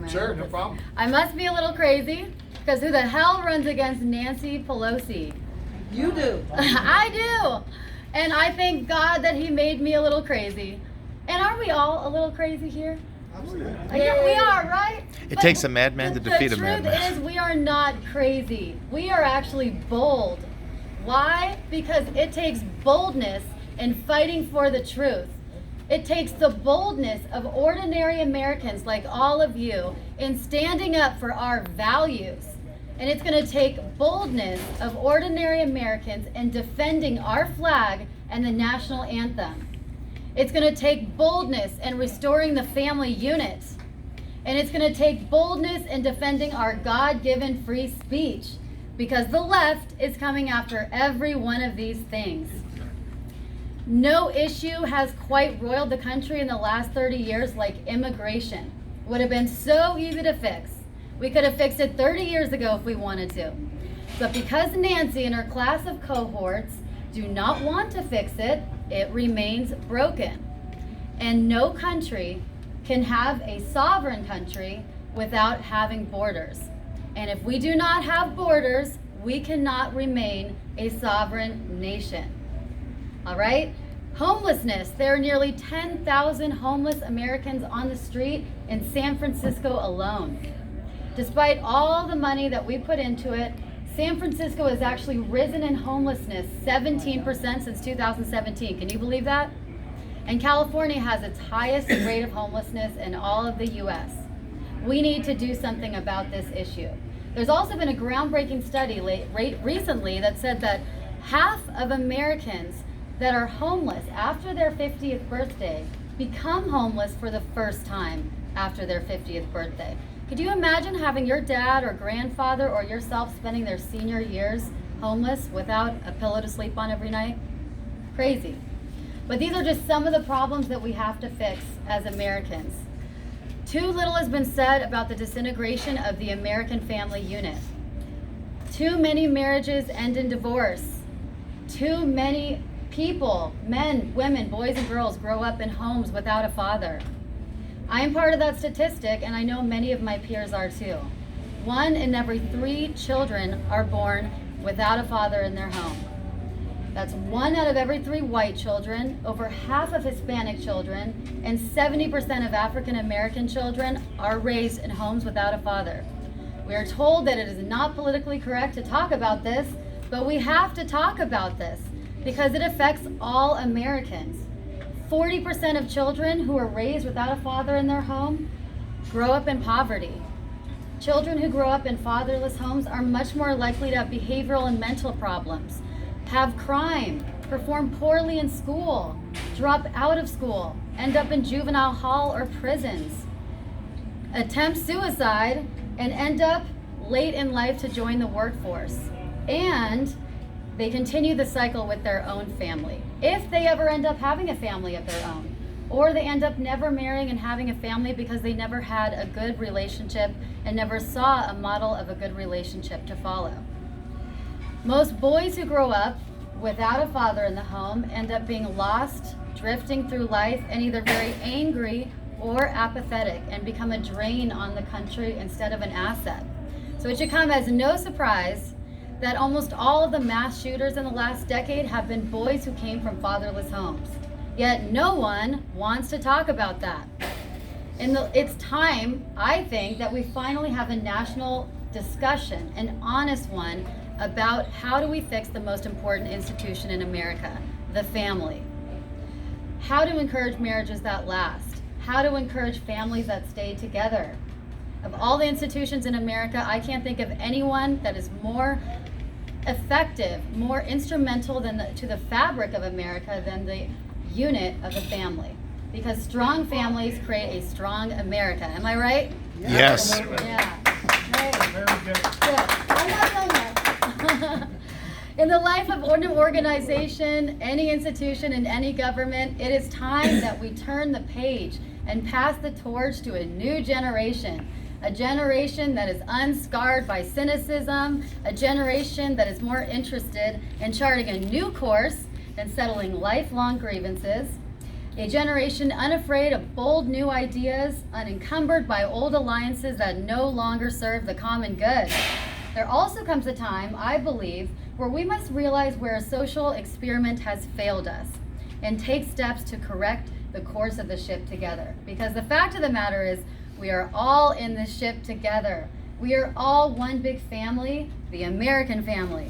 Sure, no problem. I must be a little crazy, because who the hell runs against Nancy Pelosi? You do. I do. And I thank God that he made me a little crazy. And aren't we all a little crazy here? Absolutely. Yeah, we are, right? It takes a madman to defeat a madman. The truth is, we are not crazy. We are actually bold. Why? Because it takes boldness in fighting for the truth. It takes the boldness of ordinary Americans like all of you in standing up for our values. And it's going to take boldness of ordinary Americans in defending our flag and the national anthem. It's going to take boldness in restoring the family unit. And it's going to take boldness in defending our God-given free speech, because the left is coming after every one of these things. No issue has quite roiled the country in the last 30 years like immigration. Would have been so easy to fix. We could have fixed it 30 years ago if we wanted to. But because Nancy and her class of cohorts do not want to fix it, it remains broken. And no country can have a sovereign country without having borders. And if we do not have borders, we cannot remain a sovereign nation. All right? Homelessness. There are nearly 10,000 homeless Americans on the street in San Francisco alone. Despite all the money that we put into it, San Francisco has actually risen in homelessness 17% since 2017. Can you believe that? And California has its highest rate of homelessness in all of the US. We need to do something about this issue. There's also been a groundbreaking study recently that said that half of Americans that are homeless after their 50th birthday become homeless for the first time after their 50th birthday. Could you imagine having your dad or grandfather or yourself spending their senior years homeless without a pillow to sleep on every night? Crazy. But these are just some of the problems that we have to fix as Americans. Too little has been said about the disintegration of the American family unit. Too many marriages end in divorce. Too many people, men, women, boys and girls, grow up in homes without a father. I am part of that statistic, and I know many of my peers are too. 1 in every 3 children are born without a father in their home. That's 1 out of every 3 white children, over half of Hispanic children, and 70% of African American children are raised in homes without a father. We are told that it is not politically correct to talk about this, but we have to talk about this because it affects all Americans. 40% of children who are raised without a father in their home grow up in poverty. Children who grow up in fatherless homes are much more likely to have behavioral and mental problems, have crime, perform poorly in school, drop out of school, end up in juvenile hall or prisons, attempt suicide, and end up late in life to join the workforce. And they continue the cycle with their own family, if they ever end up having a family of their own. Or they end up never marrying and having a family because they never had a good relationship and never saw a model of a good relationship to follow. Most boys who grow up without a father in the home end up being lost, drifting through life, and either very angry or apathetic and become a drain on the country instead of an asset. So it should come as no surprise that almost all of the mass shooters in the last decade have been boys who came from fatherless homes. Yet no one wants to talk about that. It's time, I think, that we finally have a national discussion, an honest one, about how do we fix the most important institution in America, the family. How to encourage marriages that last. How to encourage families that stay together. Of all the institutions in America, I can't think of anyone that is more effective, more instrumental to the fabric of America than the unit of the family. Because strong families create a strong America. Am I right? Yes. Yeah. Right. Very good. Good. I'm not done yet. In the life of an organization, any institution, and any government, it is time that we turn the page and pass the torch to a new generation. A generation that is unscarred by cynicism, a generation that is more interested in charting a new course than settling lifelong grievances. A generation unafraid of bold new ideas, unencumbered by old alliances that no longer serve the common good. There also comes a time, I believe, where we must realize where a social experiment has failed us and take steps to correct the course of the ship together. Because the fact of the matter is, we are all in this ship together. We are all one big family, the American family.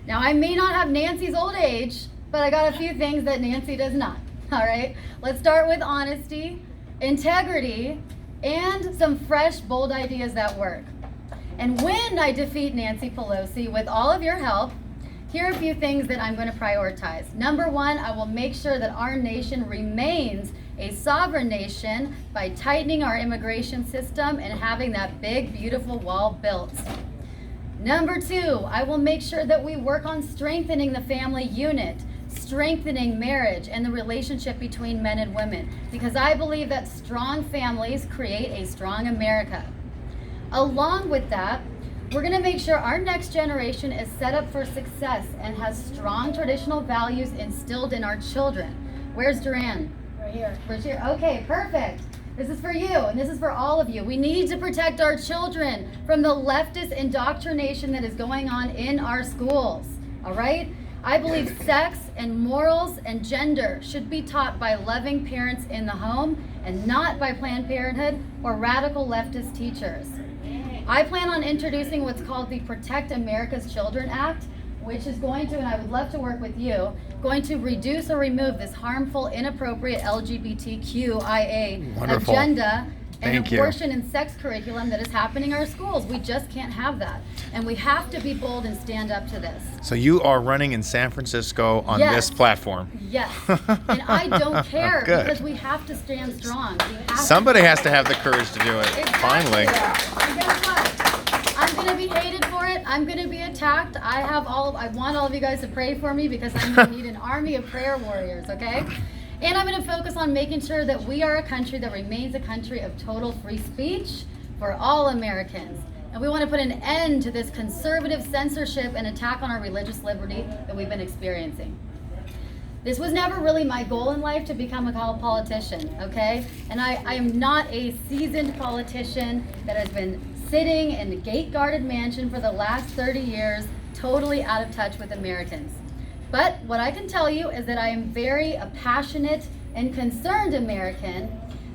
Now, I may not have Nancy's old age, but I got a few things that Nancy does not. All right, let's start with honesty, integrity, and some fresh, bold ideas that work. And when I defeat Nancy Pelosi with all of your help, here are a few things that I'm going to prioritize. Number one, I will make sure that our nation remains a sovereign nation by tightening our immigration system and having that big, beautiful wall built. Number two, I will make sure that we work on strengthening the family unit, strengthening marriage and the relationship between men and women, because I believe that strong families create a strong America. Along with that, we're going to make sure our next generation is set up for success and has strong traditional values instilled in our children. Where's Duran? Right here. Right here. Okay, perfect. This is for you, and this is for all of you. We need to protect our children from the leftist indoctrination that is going on in our schools. All right? I believe sex and morals and gender should be taught by loving parents in the home and not by Planned Parenthood or radical leftist teachers. I plan on introducing what's called the Protect America's Children Act, which is going to, and I would love to work with you, going to reduce or remove this harmful, inappropriate LGBTQIA Wonderful. agenda and Thank you. abortion and sex curriculum that is happening in our schools. We just can't have that. And we have to be bold and stand up to this. So you are running in San Francisco on Yes. this platform. Yes. And I don't care Good. because we have to stand strong. We have Somebody to has to have the courage to do it. Exactly. Finally. And guess what? I'm going to be hated for it. I'm going to be attacked. I want all of you guys to pray for me because I'm going to need an army of prayer warriors, okay? And I'm going to focus on making sure that we are a country that remains a country of total free speech for all Americans. And we want to put an end to this conservative censorship and attack on our religious liberty that we've been experiencing. This was never really my goal in life, to become a politician, okay? And I am not a seasoned politician that has been sitting in a gate-guarded mansion for the last 30 years, totally out of touch with Americans. But what I can tell you is that I am a passionate and concerned American,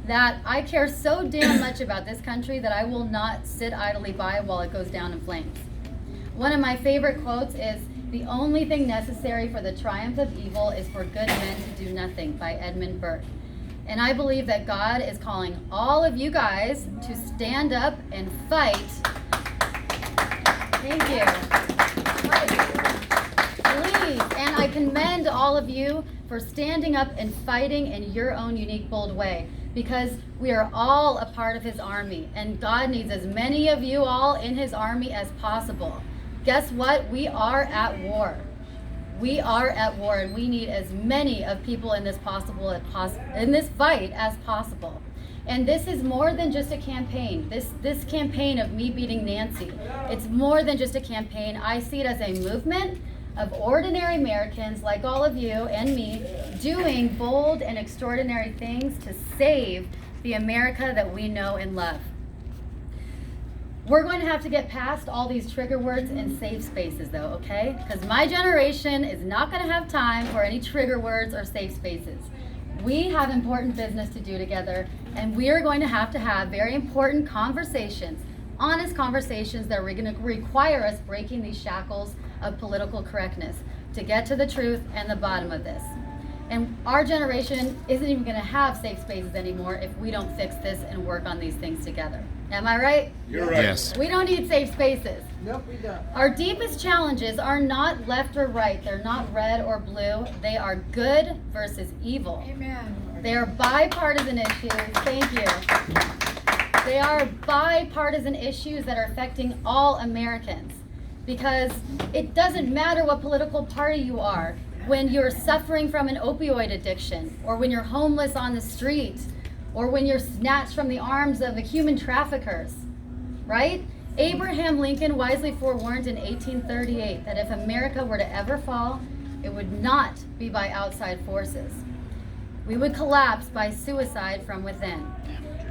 that I care so damn much about this country that I will not sit idly by while it goes down in flames. One of my favorite quotes is, "The only thing necessary for the triumph of evil is for good men to do nothing," by Edmund Burke. And I believe that God is calling all of you guys to stand up and fight. Thank you. Please, and I commend all of you for standing up and fighting in your own unique, bold way, because we are all a part of his army, and God needs as many of you all in his army as possible. Guess what? We are at war. We are at war, and we need as many of people in this fight as possible. And this is more than just a campaign. This campaign of me beating Nancy, it's more than just a campaign. I see it as a movement of ordinary Americans like all of you and me doing bold and extraordinary things to save the America that we know and love. We're going to have to get past all these trigger words and safe spaces though, okay? Because my generation is not going to have time for any trigger words or safe spaces. We have important business to do together, and we are going to have very important conversations, honest conversations that are going to require us breaking these shackles of political correctness to get to the truth and the bottom of this. And our generation isn't even going to have safe spaces anymore if we don't fix this and work on these things together. Am I right? You're right. Yes. We don't need safe spaces. Nope, we don't. Our deepest challenges are not left or right. They're not red or blue. They are good versus evil. Amen. They are bipartisan issues. Thank you. They are bipartisan issues that are affecting all Americans, because it doesn't matter what political party you are when you're suffering from an opioid addiction, or when you're homeless on the street, or when you're snatched from the arms of the human traffickers, right? Abraham Lincoln wisely forewarned in 1838 that if America were to ever fall, it would not be by outside forces. We would collapse by suicide from within.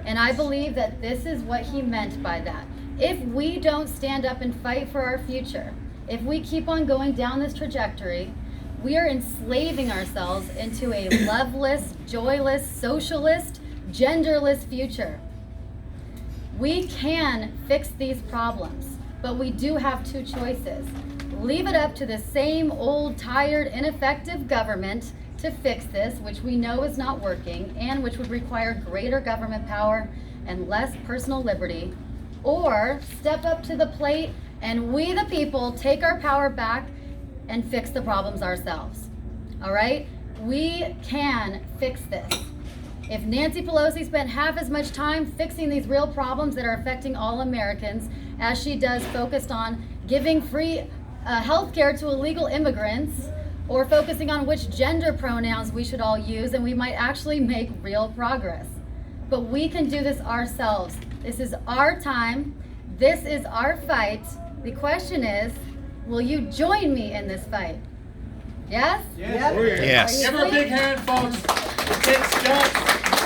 And I believe that this is what he meant by that. If we don't stand up and fight for our future, if we keep on going down this trajectory, we are enslaving ourselves into a loveless, joyless, socialist, genderless future. We can fix these problems, but we do have two choices. Leave it up to the same old, tired, ineffective government to fix this, which we know is not working and which would require greater government power and less personal liberty, or step up to the plate and we the people take our power back and fix the problems ourselves. All right? We can fix this. If Nancy Pelosi spent half as much time fixing these real problems that are affecting all Americans as she does focused on giving free health care to illegal immigrants, or focusing on which gender pronouns we should all use, and we might actually make real progress. But we can do this ourselves. This is our time. This is our fight. The question is, will you join me in this fight? Yes? Yes. Yes. Give her a big hand, folks. It takes guts.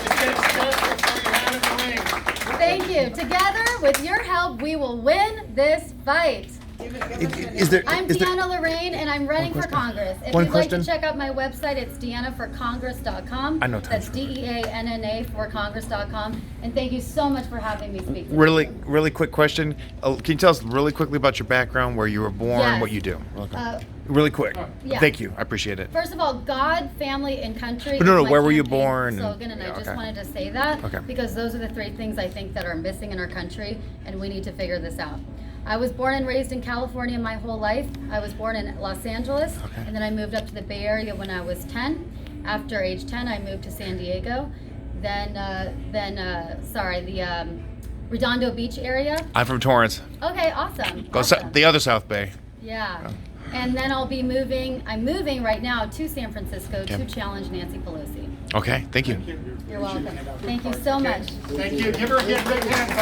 It takes guts to throw your hat in the ring. Thank you. Together, with your help, we will win this fight. Is there? I'm Deanna Lorraine, and I'm running for Congress. If One you'd like to question. check out my website, it's deannaforcongress.com. I know That's Tom's right. DEANNA for Congress.com. And thank you so much for having me speak today. Really quick question. Can you tell us really quickly about your background, where you were born, Yes. what you do? Okay. Uh, Really quick. yeah. Thank you. I appreciate it. First of all, God, family, and country. But no, is no, my where were you campaign born? Slogan, and I Yeah, just okay. wanted to say that Okay. because those are the three things I think that are missing in our country, and we need to figure this out. I was born and raised in California my whole life. I was born in Los Angeles, Okay. and then I moved up to the Bay Area when I was 10. After age 10, I moved to San Diego. The Redondo Beach area. I'm from Torrance. Okay, awesome. Go awesome. the other South Bay. Yeah. And then I'll be moving, I'm moving right now to San Francisco to Okay. challenge Nancy Pelosi. Okay. Thank you. You're welcome. Thank you so much. Thank you. Give her a big hand, folks.